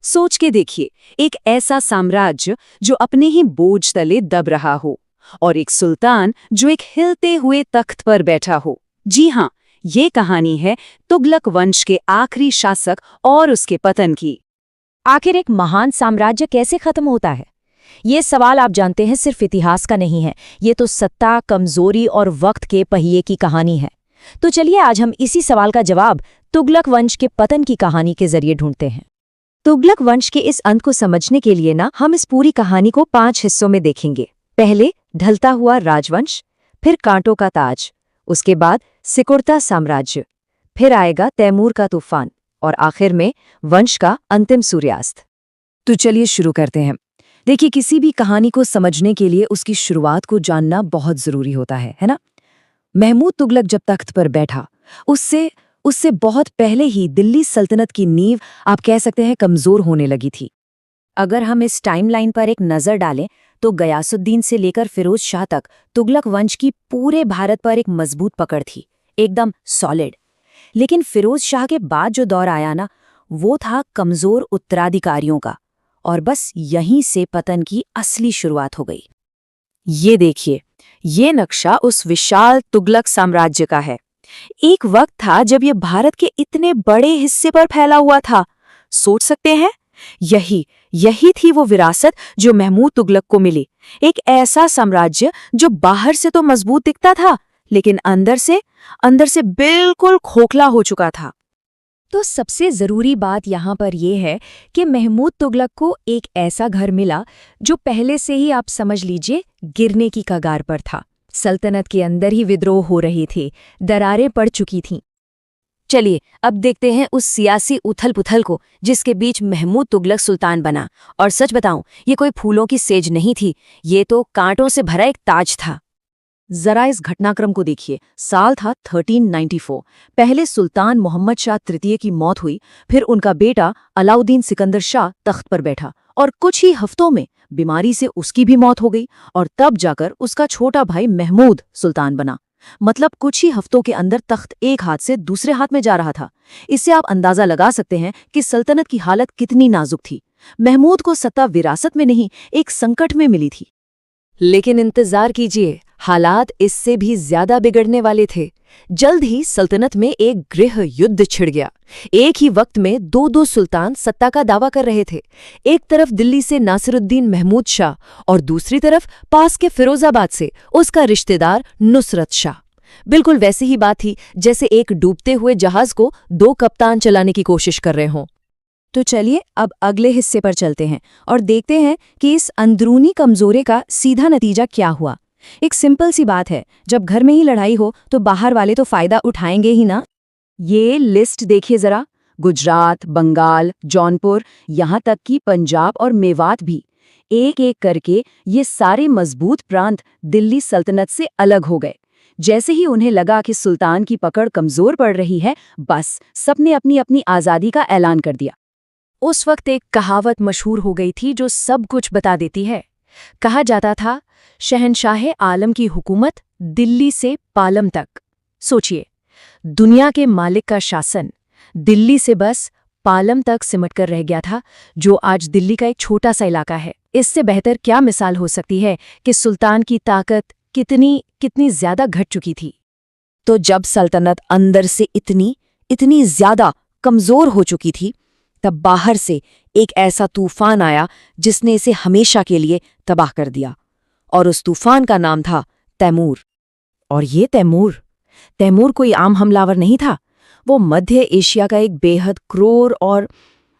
सोच के देखिए, एक ऐसा साम्राज्य जो अपने ही बोझ तले दब रहा हो, और एक सुल्तान जो एक हिलते हुए तख्त पर बैठा हो। जी हाँ, ये कहानी है तुगलक वंश के आखिरी शासक और उसके पतन की। आखिर एक महान साम्राज्य कैसे खत्म होता है? ये सवाल आप जानते हैं सिर्फ इतिहास का नहीं है, ये तो सत्ता, कमजोरी और वक्त के पहिए की कहानी है। तो चलिए आज हम इसी सवाल का जवाब तुगलक वंश के पतन की कहानी के जरिए ढूंढते हैं। तुगलक वंश के इस अंत को समझने के लिए हम इस पूरी कहानी को 5 हिस्सों में देखेंगे। पहले ढलता हुआ राजवंश, फिर कांटों का ताज, उसके बाद सिकुड़ता साम्राज्य, फिर आएगा तैमूर का तूफान और आखिर में वंश का अंतिम सूर्यास्त। तो चलिए शुरू करते हैं। देखिए, किसी भी कहानी को समझने के लिए उसकी शुरुआत को जानना बहुत जरूरी होता है ना? महमूद तुगलक जब तख्त पर बैठा, उससे बहुत पहले ही दिल्ली सल्तनत की नींव आप कह सकते हैं कमजोर होने लगी थी। अगर हम इस टाइमलाइन पर एक नजर डालें तो गयासुद्दीन से लेकर फिरोज शाह तक तुगलक वंश की पूरे भारत पर एक मजबूत पकड़ थी, एकदम सॉलिड। लेकिन फिरोज शाह के बाद जो दौर आया ना, वो था कमजोर उत्तराधिकारियों का, और बस यहीं से पतन की असली शुरुआत हो गई। ये देखिए, ये नक्शा उस विशाल तुगलक साम्राज्य का है। एक वक्त था जब ये भारत के इतने बड़े हिस्से पर फैला हुआ था। सोच सकते हैं, यही थी वो विरासत जो महमूद तुगलक को मिली। एक ऐसा साम्राज्य जो बाहर से तो मजबूत दिखता था, लेकिन अंदर से बिल्कुल खोखला हो चुका था। तो सबसे जरूरी बात यहाँ पर यह है कि महमूद तुगलक को एक ऐसा घर मिला जो पहले से ही आप समझ लीजिए गिरने की कगार पर था। सल्तनत के अंदर ही विद्रोह हो रहे थे, दरारें पड़ चुकी थीं। चलिए अब देखते हैं उस सियासी उथल-पुथल को जिसके बीच महमूद तुगलक सुल्तान बना। और सच बताऊं, ये कोई फूलों की सेज नहीं थी, ये तो कांटों से भरा एक ताज था। जरा इस घटनाक्रम को देखिए। साल था 1394। पहले सुल्तान मोहम्मद शाह तृतीय की मौत हुई, फिर उनका बेटा अलाउद्दीन सिकंदर शाह तख्त पर बैठा, और कुछ ही हफ्तों में बीमारी से उसकी भी मौत हो गई, और तब जाकर उसका छोटा भाई महमूद सुल्तान बना। मतलब कुछ ही हफ्तों के अंदर तख्त एक हाथ से दूसरे हाथ में जा रहा था। इससे आप अंदाजा लगा सकते हैं कि सल्तनत की हालत कितनी नाजुक थी। महमूद को सत्ता विरासत में नहीं, एक संकट में मिली थी। लेकिन इंतजार कीजिए, हालात इससे भी ज्यादा बिगड़ने वाले थे। जल्द ही सल्तनत में एक गृह युद्ध छिड़ गया। एक ही वक्त में दो सुल्तान सत्ता का दावा कर रहे थे। एक तरफ दिल्ली से नासिरुद्दीन महमूद शाह, और दूसरी तरफ पास के फिरोजाबाद से उसका रिश्तेदार नुसरत शाह। बिल्कुल वैसी ही बात थी जैसे एक डूबते हुए जहाज को 2 कप्तान चलाने की कोशिश कर रहे हों। तो चलिए अब अगले हिस्से पर चलते हैं और देखते हैं कि इस अंदरूनी कमजोरी का सीधा नतीजा क्या हुआ। एक सिंपल सी बात है, जब घर में ही लड़ाई हो तो बाहर वाले तो फायदा उठाएंगे ही ना। ये लिस्ट देखिए जरा। गुजरात, बंगाल, जौनपुर, यहाँ तक कि पंजाब और मेवात भी, एक एक करके ये सारे मजबूत प्रांत दिल्ली सल्तनत से अलग हो गए। जैसे ही उन्हें लगा कि सुल्तान की पकड़ कमजोर पड़ रही है, बस सबने अपनी अपनी आज़ादी का ऐलान कर दिया। उस वक्त एक कहावत मशहूर हो गई थी जो सब कुछ बता देती है। कहा जाता था, शहनशाह आलम की हुकूमत दिल्ली से पालम तक। सोचिए, दुनिया के मालिक का शासन दिल्ली से बस पालम तक सिमटकर रह गया था, जो आज दिल्ली का एक छोटा सा इलाका है। इससे बेहतर क्या मिसाल हो सकती है कि सुल्तान की ताकत कितनी ज्यादा घट चुकी थी। तो जब सल्तनत अंदर से इतनी ज्यादा कमजोर हो चुकी थी, तब बाहर से एक ऐसा तूफान आया जिसने इसे हमेशा के लिए तबाह कर दिया। और उस तूफान का नाम था तैमूर। और ये तैमूर कोई आम हमलावर नहीं था। वो मध्य एशिया का एक बेहद क्रूर और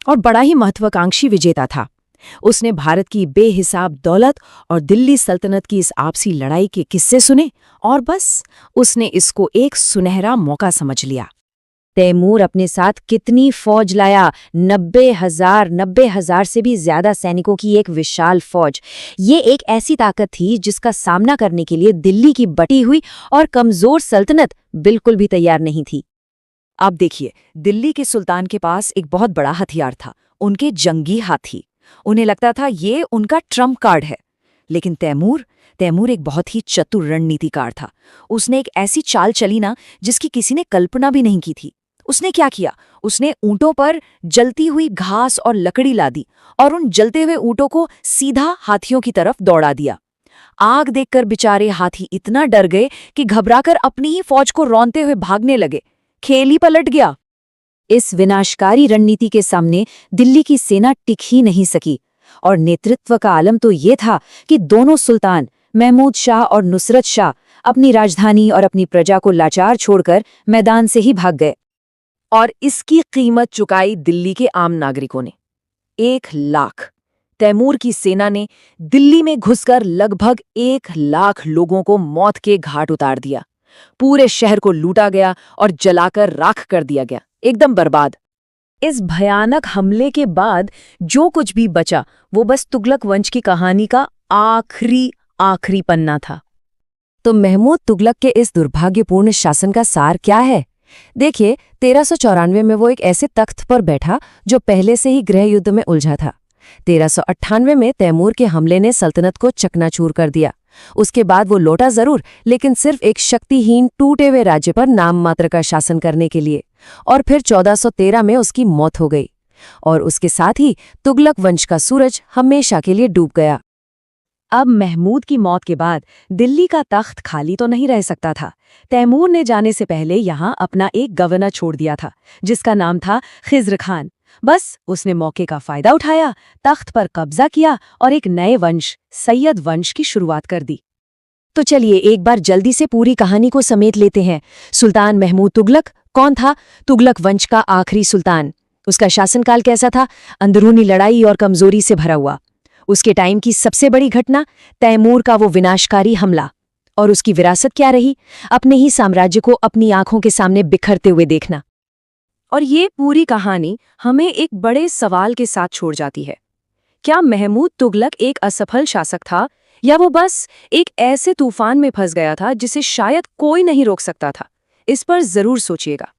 बड़ा ही महत्वाकांक्षी विजेता था। उसने भारत की बेहिसाब दौलत और दिल्ली सल्तनत की इस आपसी लड़ाई के किस्से सुने, और बस उसने इसको एक सुनहरा मौका समझ लिया। तैमूर अपने साथ कितनी फौज लाया? 90,000 से भी ज्यादा सैनिकों की एक विशाल फौज। ये एक ऐसी ताकत थी जिसका सामना करने के लिए दिल्ली की बटी हुई और कमजोर सल्तनत बिल्कुल भी तैयार नहीं थी। आप देखिए, दिल्ली के सुल्तान के पास एक बहुत बड़ा हथियार था, उनके जंगी हाथी। उन्हें लगता था ये उनका ट्रम्प कार्ड है। लेकिन तैमूर एक बहुत ही चतुर रणनीतिकार था। उसने एक ऐसी चाल चली ना जिसकी किसी ने कल्पना भी नहीं की थी। उसने क्या किया? उसने ऊंटों पर जलती हुई घास और लकड़ी लादी और उन जलते हुए ऊंटों को सीधा हाथियों की तरफ दौड़ा दिया। आग देखकर बेचारे हाथी इतना डर गए कि घबराकर अपनी ही फौज को रौंदते हुए भागने लगे। खेल ही पलट गया। इस विनाशकारी रणनीति के सामने दिल्ली की सेना टिक ही नहीं सकी और नेतृत्व का आलम तो ये था कि दोनों सुल्तान महमूद शाह और नुसरत शाह अपनी राजधानी और अपनी प्रजा को लाचार छोड़कर मैदान से ही भाग गए। और इसकी कीमत चुकाई दिल्ली के आम नागरिकों ने। 1 लाख। तैमूर की सेना ने दिल्ली में घुसकर लगभग 1 लाख लोगों को मौत के घाट उतार दिया। पूरे शहर को लूटा गया और जलाकर राख कर दिया गया, एकदम बर्बाद। इस भयानक हमले के बाद जो कुछ भी बचा वो बस तुगलक वंश की कहानी का आखिरी पन्ना था। तो महमूद तुगलक के इस दुर्भाग्यपूर्ण शासन का सार क्या है? देखिए, 1394 में वो एक ऐसे तख्त पर बैठा जो पहले से ही गृह युद्ध में उलझा था। 1398 में तैमूर के हमले ने सल्तनत को चकनाचूर कर दिया। उसके बाद वो लौटा जरूर, लेकिन सिर्फ एक शक्तिहीन टूटे हुए राज्य पर नाम मात्र का शासन करने के लिए। और फिर 1413 में उसकी मौत हो गई और उसके साथ ही तुगलक वंश का सूरज हमेशा के लिए डूब गया। अब महमूद की मौत के बाद दिल्ली का तख्त खाली तो नहीं रह सकता था। तैमूर ने जाने से पहले यहाँ अपना एक गवर्नर छोड़ दिया था जिसका नाम था खिज्र खान। बस उसने मौके का फायदा उठाया, तख्त पर कब्जा किया और एक नए वंश सैयद वंश की शुरुआत कर दी। तो चलिए एक बार जल्दी से पूरी कहानी को समेट लेते हैं। सुल्तान महमूद तुगलक कौन था? तुगलक वंश का आखिरी सुल्तान। उसका शासनकाल कैसा था? अंदरूनी लड़ाई और कमजोरी से भरा हुआ। उसके टाइम की सबसे बड़ी घटना तैमूर का वो विनाशकारी हमला। और उसकी विरासत क्या रही? अपने ही साम्राज्य को अपनी आंखों के सामने बिखरते हुए देखना। और ये पूरी कहानी हमें एक बड़े सवाल के साथ छोड़ जाती है। क्या महमूद तुगलक एक असफल शासक था या वो बस एक ऐसे तूफान में फंस गया था जिसे शायद कोई नहीं रोक सकता था? इस पर जरूर सोचिएगा।